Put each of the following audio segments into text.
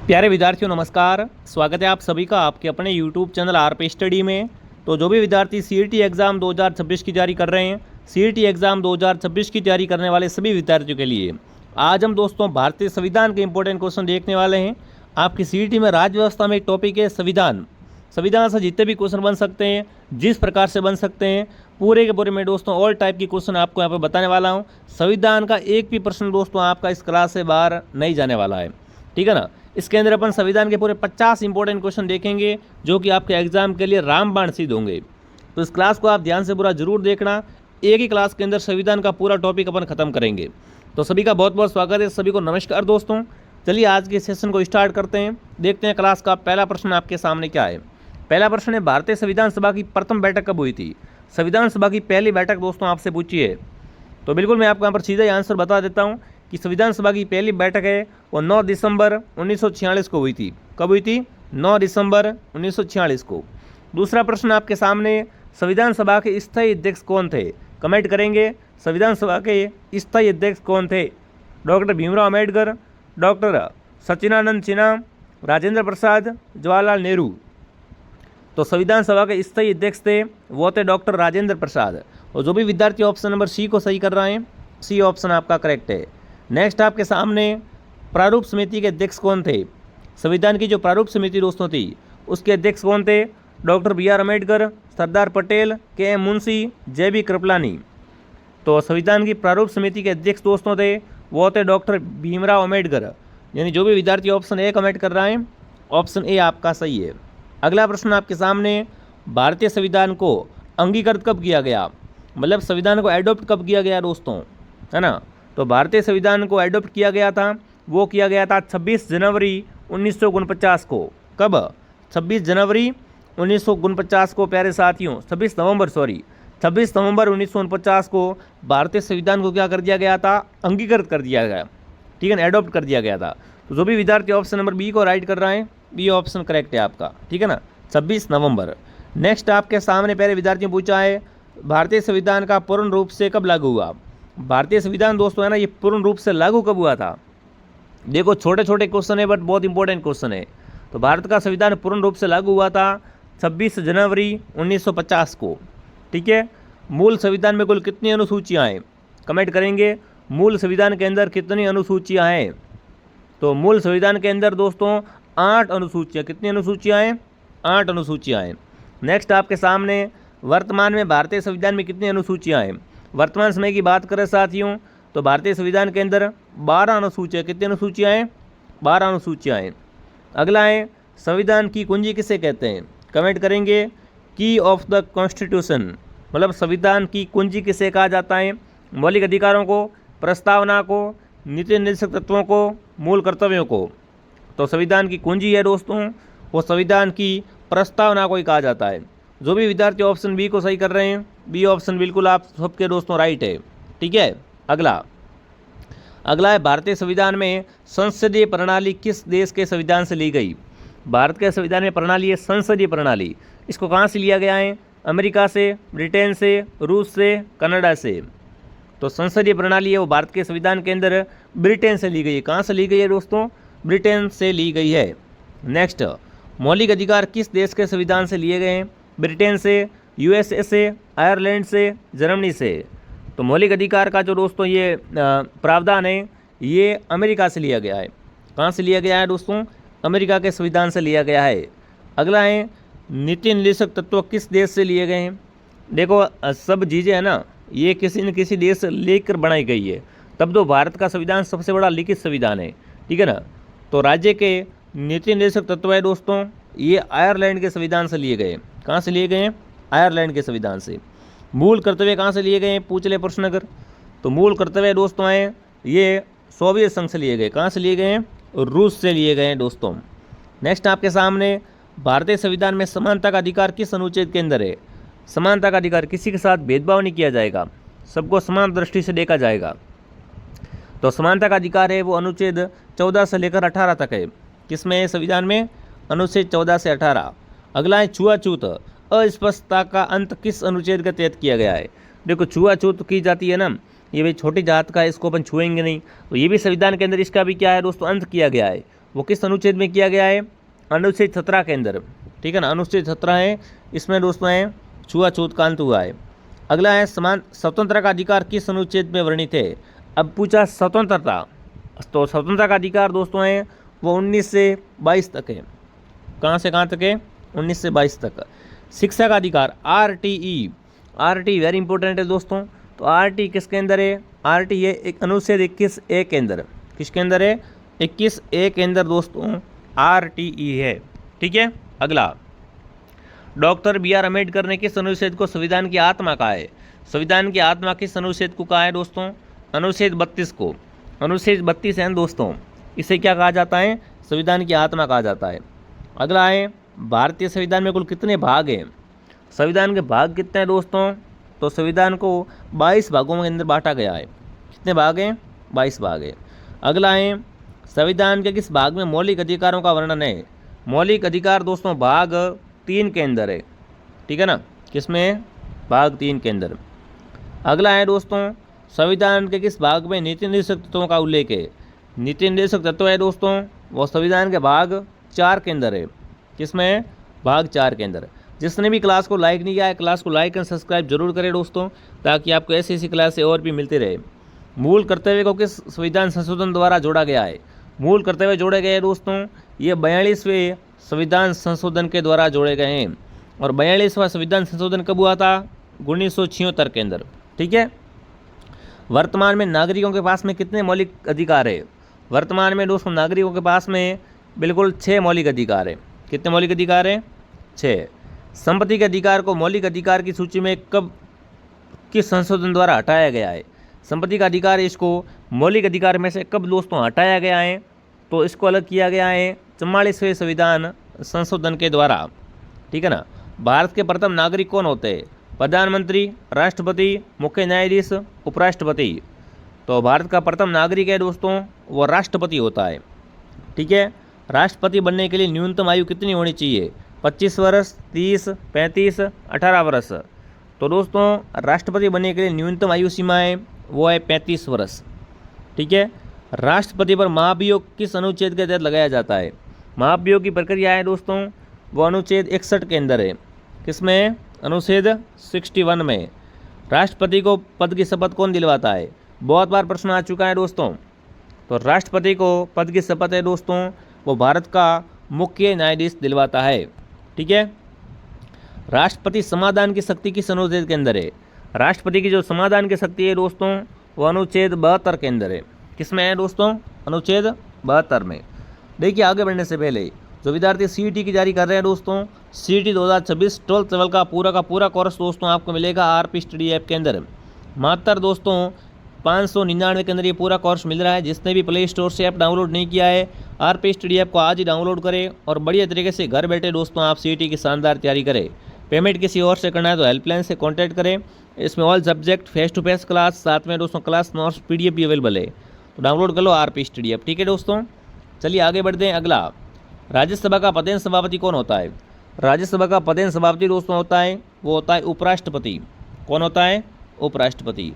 प्यारे विद्यार्थियों नमस्कार। स्वागत है आप सभी का आपके अपने YouTube चैनल आरपी स्टडी में। तो जो भी विद्यार्थी सीईटी एग्ज़ाम 2026 की तैयारी कर रहे हैं, सीईटी एग्ज़ाम 2026 की तैयारी करने वाले सभी विद्यार्थियों के लिए आज हम दोस्तों भारतीय संविधान के इंपॉर्टेंट क्वेश्चन देखने वाले हैं। आपकी सीईटी में राज्य व्यवस्था में एक टॉपिक है संविधान। संविधान से जितने भी क्वेश्चन बन सकते हैं, जिस प्रकार से बन सकते हैं, पूरे के पूरे मैं दोस्तों ऑल टाइप की क्वेश्चन आपको यहाँ पर बताने वाला हूँ। संविधान का एक भी प्रश्न दोस्तों आपका इस क्लास से बाहर नहीं जाने वाला है, ठीक है ना। इसके अंदर अपन संविधान के पूरे 50 इंपॉर्टेंट क्वेश्चन देखेंगे जो कि आपके एग्जाम के लिए रामबाण सिद्ध होंगे। तो इस क्लास को आप ध्यान से पूरा जरूर देखना। एक ही क्लास के अंदर संविधान का पूरा टॉपिक अपन खत्म करेंगे। तो सभी का बहुत बहुत स्वागत है। सभी को नमस्कार दोस्तों। चलिए आज के सेशन को स्टार्ट करते हैं। देखते हैं क्लास का पहला प्रश्न आपके सामने क्या है। पहला प्रश्न है, भारतीय संविधान सभा की प्रथम बैठक कब हुई थी? संविधान सभा की पहली बैठक दोस्तों आपसे पूछी है। तो बिल्कुल मैं आपको यहाँ पर सीधा ही आंसर बता देता हूँ कि संविधान सभा की पहली बैठक है वो 9 दिसंबर 1946 को हुई थी। कब हुई थी? 9 दिसंबर 1946 को। दूसरा प्रश्न आपके सामने, संविधान सभा के स्थायी अध्यक्ष कौन थे? कमेंट करेंगे संविधान सभा के स्थायी अध्यक्ष कौन थे? डॉक्टर भीमराव अम्बेडकर, डॉक्टर सच्चिदानंद सिन्हा, राजेंद्र प्रसाद, जवाहरलाल नेहरू। तो संविधान सभा के स्थायी अध्यक्ष थे वो थे डॉक्टर राजेंद्र प्रसाद। और जो भी विद्यार्थी ऑप्शन नंबर सी को सही कर रहे हैं, सी ऑप्शन आपका करेक्ट है। नेक्स्ट आपके सामने, प्रारूप समिति के अध्यक्ष कौन थे? संविधान की जो प्रारूप समिति दोस्तों थी उसके अध्यक्ष कौन थे? Doctor BR Ambedkar, Sardar Patel, KM Munshi, JB Kripalani. तो संविधान की प्रारूप समिति के अध्यक्ष दोस्तों थे वो थे डॉक्टर भीमराव अम्बेडकर। यानी जो भी विद्यार्थी ऑप्शन ए कमेंट कर रहे हैं, ऑप्शन ए आपका सही है। अगला प्रश्न आपके सामने, भारतीय संविधान को अंगीकृत कब किया गया? मतलब संविधान को एडॉप्ट कब किया गया दोस्तों, है ना। तो भारतीय संविधान को एडॉप्ट किया गया था, वो किया गया था 26 जनवरी 1949 को। कब? 26 जनवरी 1949 को प्यारे साथियों, 26 नवंबर 1949 को भारतीय संविधान को क्या कर दिया गया था? अंगीकृत कर दिया गया, ठीक है ना, एडॉप्ट कर दिया गया था। तो जो भी विद्यार्थी ऑप्शन नंबर बी को राइट कर रहे हैं, बी ऑप्शन करेक्ट है आपका, ठीक है ना, 26 नवंबर। नेक्स्ट आपके सामने पहले विद्यार्थियों पूछा है, भारतीय संविधान का पूर्ण रूप से कब लागू हुआ? भारतीय संविधान दोस्तों है ना, ये पूर्ण रूप से लागू कब हुआ था? देखो छोटे छोटे क्वेश्चन है बट बहुत इंपॉर्टेंट क्वेश्चन है। तो भारत का संविधान पूर्ण रूप से लागू हुआ था 26 जनवरी 1950 को, ठीक है। मूल संविधान में कुल कितनी अनुसूचियाँ हैं? कमेंट करेंगे मूल संविधान के अंदर कितनी अनुसूचियाँ हैं। तो मूल संविधान के अंदर दोस्तों 8 अनुसूचियाँ। कितनी अनुसूचियाँ हैं? 8 अनुसूचियाँ हैं। नेक्स्ट आपके सामने, वर्तमान में भारतीय संविधान में कितनी अनुसूचियाँ हैं? वर्तमान समय की बात करें साथियों तो भारतीय संविधान के अंदर 12 अनुसूचियाँ। कितनी अनुसूचियाँ हैं? 12 अनुसूचियाँ हैं। अगला है, संविधान की कुंजी किसे कहते हैं? कमेंट करेंगे की ऑफ द कॉन्स्टिट्यूशन। मतलब संविधान की कुंजी किसे कहा जाता है? मौलिक अधिकारों को, प्रस्तावना को, नीति निर्देशक तत्वों को, मूल कर्तव्यों को। तो संविधान की कुंजी है दोस्तों वो संविधान की प्रस्तावना को ही कहा जाता है। जो भी विद्यार्थी ऑप्शन बी को सही कर रहे हैं, बी ऑप्शन बिल्कुल आप सबके दोस्तों राइट है, ठीक है। अगला है, भारतीय संविधान में संसदीय प्रणाली किस देश के संविधान से ली गई? भारत के संविधान में प्रणाली है संसदीय प्रणाली। इसको कहाँ से लिया गया है? अमेरिका से, ब्रिटेन से, रूस से, कनाडा से। तो संसदीय प्रणाली है वो भारत के संविधान के अंदर ब्रिटेन से ली गई है। कहाँ से ली गई है दोस्तों? ब्रिटेन से ली गई है। नेक्स्ट, मौलिक अधिकार किस देश के संविधान से लिए गए हैं? ब्रिटेन से, USA से, आयरलैंड से, जर्मनी से। तो मौलिक अधिकार का जो दोस्तों ये प्रावधान है ये अमेरिका से लिया गया है। कहाँ से लिया गया है दोस्तों? अमेरिका के संविधान से लिया गया है। अगला है, नीति निर्देशक तत्व किस देश से लिए गए हैं? देखो सब चीज़ें है ना ये किसी न किसी देश से लेकर बनाई गई है, तब तो भारत का संविधान सबसे बड़ा लिखित संविधान है, ठीक है ना। तो राज्य के नीति निर्देशक तत्व है दोस्तों ये आयरलैंड के संविधान से लिए गए। कहाँ से लिए गए हैं? आयरलैंड के संविधान से। मूल कर्तव्य कहाँ से लिए गए हैं? पूछ ले प्रश्न अगर। तो मूल कर्तव्य दोस्तों हैं ये सोवियत संघ से लिए गए। कहाँ से लिए गए हैं? रूस से लिए गए हैं दोस्तों। नेक्स्ट आपके सामने, भारतीय संविधान में समानता का अधिकार किस अनुच्छेद के अंदर है? समानता का अधिकार, किसी के साथ भेदभाव नहीं किया जाएगा, सबको समान दृष्टि से देखा जाएगा। तो समानता का अधिकार है वो अनुच्छेद 14 से लेकर 18 तक है। किसमें है संविधान में? अनुच्छेद 14 से 18। अगला है, छुआछूत अस्पष्टता का अंत किस अनुच्छेद के तहत किया गया है? देखो छुआछूत की जाती है ना, ये भाई छोटी जात का है, इसको अपन छुएंगे नहीं, तो ये भी संविधान के अंदर इसका भी क्या है दोस्तों? अंत किया गया है। वो किस अनुच्छेद में किया गया है? अनुच्छेद 17 के अंदर, ठीक है ना, अनुच्छेद 17 है, इसमें दोस्तों है छुआछूत का अंत हुआ है। अगला है समान स्वतंत्रता का अधिकार किस अनुच्छेद में वर्णित है? अब पूछा स्वतंत्रता, तो स्वतंत्रता का अधिकार दोस्तों है वो 19 से 22 तक है। कहाँ से कहाँ तक है? 19 से 22 तक। शिक्षा का अधिकार RTE, RT वेरी इंपॉर्टेंट है दोस्तों। तो RT किसके अंदर है? RT ये एक अनुच्छेद 21A के अंदर, किसके अंदर है? 21A के अंदर दोस्तों RTE है, ठीक है। अगला, डॉक्टर BR अम्बेडकर ने किस अनुच्छेद को संविधान की आत्मा कहा है? संविधान की आत्मा किस अनुच्छेद को कहा है दोस्तों? अनुच्छेद 32 को। अनुच्छेद 32 है दोस्तों, इसे क्या कहा जाता है? संविधान की आत्मा कहा जाता है। अगला है, भारतीय संविधान में कुल कितने भाग हैं? संविधान के भाग कितने हैं दोस्तों? तो संविधान को 22 भागों के अंदर बांटा गया है। कितने भाग हैं? 22 भाग है। अगला है, संविधान के किस भाग में मौलिक अधिकारों का वर्णन है? मौलिक अधिकार दोस्तों भाग 3 के अंदर है, ठीक है ना, किसमें? भाग 3 के अंदर। अगला है दोस्तों, संविधान के किस भाग में नीति निर्देशक तत्वों का उल्लेख है? नीति निर्देशक तत्व है दोस्तों वो संविधान के भाग 4 के अंदर है। किसमें? भाग 4 के अंदर। जिसने भी क्लास को लाइक नहीं किया है, क्लास को लाइक एंड सब्सक्राइब जरूर करें दोस्तों, ताकि आपको ऐसी ऐसी क्लासें और भी मिलती रहे। मूल कर्तव्य को किस संविधान संशोधन द्वारा जोड़ा गया है? मूल कर्तव्य जोड़े गए हैं दोस्तों, ये 42वें संविधान संशोधन के द्वारा जोड़े गए हैं। और 42वां संविधान संशोधन कब हुआ था? 1976 के अंदर, ठीक है। वर्तमान में नागरिकों के पास में कितने मौलिक अधिकार है? वर्तमान में दोस्तों नागरिकों के पास में बिल्कुल 6 मौलिक अधिकार है। कितने मौलिक अधिकार है? 6। संपत्ति के अधिकार को मौलिक अधिकार की सूची में कब किस संशोधन द्वारा हटाया गया है? संपत्ति का अधिकार इसको मौलिक अधिकार में से कब दोस्तों हटाया गया है? तो इसको अलग किया गया है 44वें संविधान संशोधन के द्वारा, ठीक है ना। भारत के प्रथम नागरिक कौन होते हैं? प्रधानमंत्री, राष्ट्रपति, मुख्य न्यायाधीश, उपराष्ट्रपति। तो भारत का प्रथम नागरिक है दोस्तों वो राष्ट्रपति होता है, ठीक है। राष्ट्रपति बनने के लिए न्यूनतम आयु कितनी होनी चाहिए? 25 वर्ष, 30, 35, 18 वर्ष। तो दोस्तों राष्ट्रपति बनने के लिए न्यूनतम आयु सीमा है वो है 35 वर्ष, ठीक है। राष्ट्रपति पर महाभियोग किस अनुच्छेद के तहत लगाया जाता है? महाभियोग की प्रक्रिया है दोस्तों वो अनुच्छेद 61 के अंदर है। किसमें? अनुच्छेद 61 में। राष्ट्रपति को पद की शपथ कौन दिलवाता है? बहुत बार प्रश्न आ चुका है दोस्तों। तो राष्ट्रपति को पद की शपथ है दोस्तों वो भारत का मुख्य न्यायाधीश दिलवाता है, ठीक है। राष्ट्रपति समाधान की शक्ति किस अनुच्छेद के अंदर है? राष्ट्रपति की जो समाधान की शक्ति है दोस्तों वो अनुच्छेद 72 के अंदर है। किसमें है दोस्तों? अनुच्छेद 72 में। देखिए आगे बढ़ने से पहले जो विद्यार्थी CET की जारी कर रहे हैं दोस्तों, CET 2026 12th लेवल का पूरा कोर्स दोस्तों आपको मिलेगा RP स्टडी ऐप के अंदर। मात्र दोस्तों 599 के अंदर ये पूरा कोर्स मिल रहा है। जिसने भी प्ले स्टोर से ऐप डाउनलोड नहीं किया है, RP स्टडी ऐप को आज ही डाउनलोड करें और बढ़िया तरीके से घर बैठे दोस्तों आप CET की शानदार तैयारी करें। पेमेंट किसी और से करना है तो हेल्पलाइन से कॉन्टैक्ट करें। इसमें all subject face to face class, साथ में दोस्तों क्लास नोट्स PDF भी अवेलेबल है। तो डाउनलोड कर लो RP स्टडी ऐप, ठीक है दोस्तों। चलिए आगे बढ़ते हैं। अगला, राज्यसभा का पदेन सभापति कौन होता है? राज्यसभा का पदेन सभापति दोस्तों होता है वो होता है उपराष्ट्रपति। कौन होता है? उपराष्ट्रपति।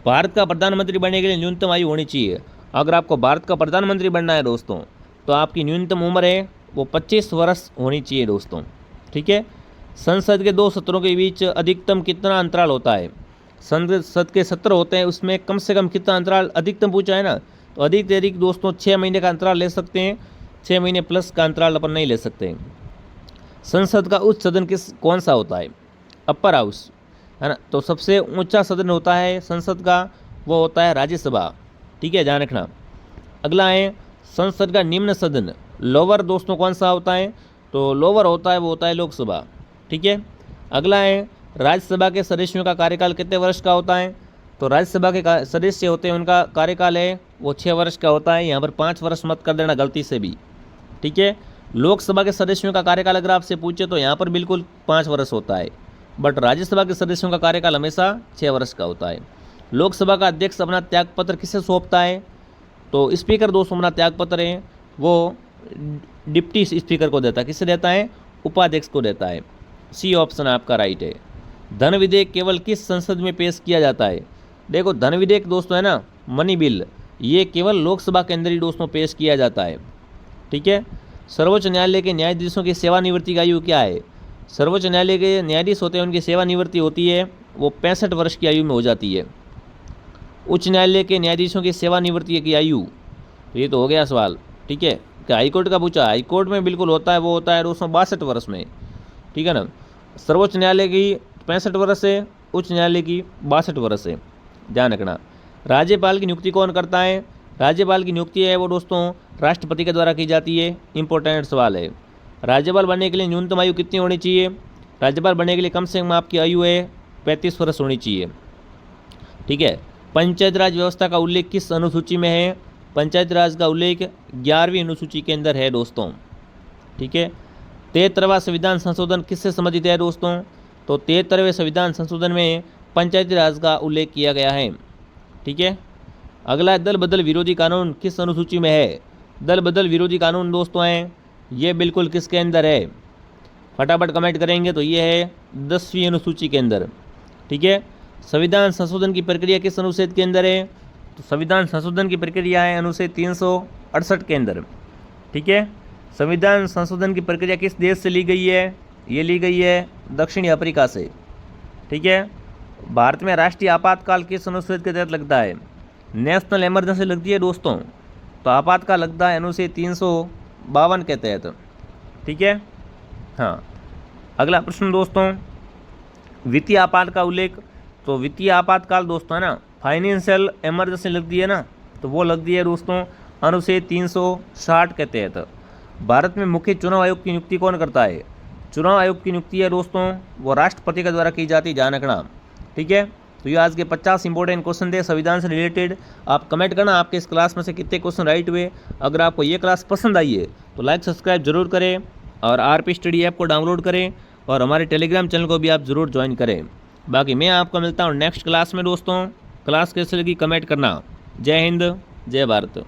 भारत का प्रधानमंत्री बनने के लिए न्यूनतम आयु होनी चाहिए। अगर आपको भारत का प्रधानमंत्री बनना है दोस्तों तो आपकी न्यूनतम उम्र है वो 25 वर्ष होनी चाहिए दोस्तों, ठीक है। संसद के 2 सत्रों के बीच अधिकतम कितना अंतराल होता है? संसद के सत्र होते हैं, उसमें कम से कम कितना अंतराल अधिकतम पूछा है ना, तो अधिक से अधिक दोस्तों 6 महीने का अंतराल ले सकते हैं। 6 महीने प्लस का अंतराल अपन नहीं ले सकते। संसद का उच्च सदन कौन सा होता है? अपर हाउस, है ना। तो सबसे ऊंचा सदन होता है संसद का वो होता है राज्यसभा, ठीक है, ध्यान रखना। अगला है संसद का निम्न सदन, लोअर दोस्तों कौन सा होता है? तो लोअर होता है वो होता है लोकसभा, ठीक है। अगला है राज्यसभा के सदस्यों का कार्यकाल कितने वर्ष का होता है? तो राज्यसभा के सदस्य होते हैं उनका कार्यकाल है वो 6 वर्ष का होता है। यहाँ पर 5 वर्ष मत कर देना गलती से भी, ठीक है। लोकसभा के सदस्यों का कार्यकाल अगर आपसे पूछे तो यहाँ पर बिल्कुल 5 वर्ष होता है, बट राज्यसभा के सदस्यों का कार्यकाल हमेशा 6 वर्ष का होता है। लोकसभा का अध्यक्ष अपना त्यागपत्र किसे सौंपता है? तो स्पीकर दोस्तों अपना त्यागपत्र है वो डिप्टी स्पीकर को देता है। किससे देता है? उपाध्यक्ष को देता है। C ऑप्शन आपका राइट है। धन विधेयक केवल किस संसद में पेश किया जाता है? देखो धन विधेयक दोस्तों है ना, मनी बिल, ये केवल लोकसभा के अंदर ही दोस्तों पेश किया जाता है, ठीक है। सर्वोच्च न्यायालय के न्यायाधीशों की सेवानिवृत्ति की आयु क्या है? सर्वोच्च न्यायालय के न्यायाधीश होते हैं, उनकी सेवानिवृत्ति होती है वो 65 वर्ष की आयु में हो जाती है। उच्च न्यायालय के न्यायाधीशों की सेवानिवृत्ति की आयु, तो ये तो हो गया सवाल, ठीक है। क्या हाईकोर्ट का पूछा? हाईकोर्ट में बिल्कुल होता है, वो होता है 262 वर्ष में, ठीक है ना। सर्वोच्च न्यायालय की 65 वर्ष है, उच्च न्यायालय की 62 वर्ष है, ध्यान रखना। राज्यपाल की नियुक्ति कौन करता है? राज्यपाल की नियुक्ति है वो दोस्तों राष्ट्रपति के द्वारा की जाती है। इंपॉर्टेंट सवाल है। राज्यपाल बनने के लिए न्यूनतम आयु कितनी होनी चाहिए? राज्यपाल बनने के लिए कम से कम आपकी आयु है 35 वर्ष होनी चाहिए, ठीक है। पंचायत राज व्यवस्था का उल्लेख किस अनुसूची में है? पंचायत राज का उल्लेख 11वीं अनुसूची के अंदर है दोस्तों, ठीक है। 73वां संविधान संशोधन किससे संबंधित है दोस्तों? तो 73वें संविधान संशोधन में पंचायती राज का उल्लेख किया गया है, ठीक है। अगला, दल बदल विरोधी कानून किस अनुसूची में है? दल बदल विरोधी कानून दोस्तों हैं ये बिल्कुल किसके अंदर है? फटाफट कमेंट करेंगे तो ये है 10वीं अनुसूची के अंदर, ठीक है। संविधान संशोधन की प्रक्रिया किस अनुच्छेद के अंदर है? तो संविधान संशोधन की प्रक्रिया है अनुच्छेद 368 के अंदर, ठीक है। संविधान संशोधन की प्रक्रिया किस देश से ली गई है? ये ली गई है दक्षिणी अफ्रीका से, ठीक है। भारत में राष्ट्रीय आपातकाल किस अनुच्छेद के तहत लगता है? नेशनल इमरजेंसी लगती है दोस्तों, तो आपातकाल लगता है अनुच्छेद 352 के तहत, ठीक है। हाँ, अगला प्रश्न दोस्तों, वित्तीय आपात का उल्लेख। तो वित्तीय आपातकाल दोस्तों है ना, फाइनेंशियल इमरजेंसी लगती है ना, तो वो लगती है दोस्तों अनुच्छेद 360 के तहत। भारत में मुख्य चुनाव आयोग की नियुक्ति कौन करता है? चुनाव आयोग की नियुक्ति है दोस्तों वो राष्ट्रपति के द्वारा की जाती है, ध्यान रखना, ठीक है। तो ये आज के 50 इंपॉर्टेंट क्वेश्चन थे संविधान से रिलेटेड। आप कमेंट करना आपके इस क्लास में से कितने क्वेश्चन राइट हुए। अगर आपको ये क्लास पसंद आई है तो लाइक सब्सक्राइब जरूर करें और आरपी स्टडी ऐप को डाउनलोड करें और हमारे टेलीग्राम चैनल को भी आप ज़रूर ज्वाइन करें। बाकी मैं आपको मिलता हूँ नेक्स्ट क्लास में दोस्तों। क्लास कैसे लगी कमेंट करना। जय हिंद, जय भारत।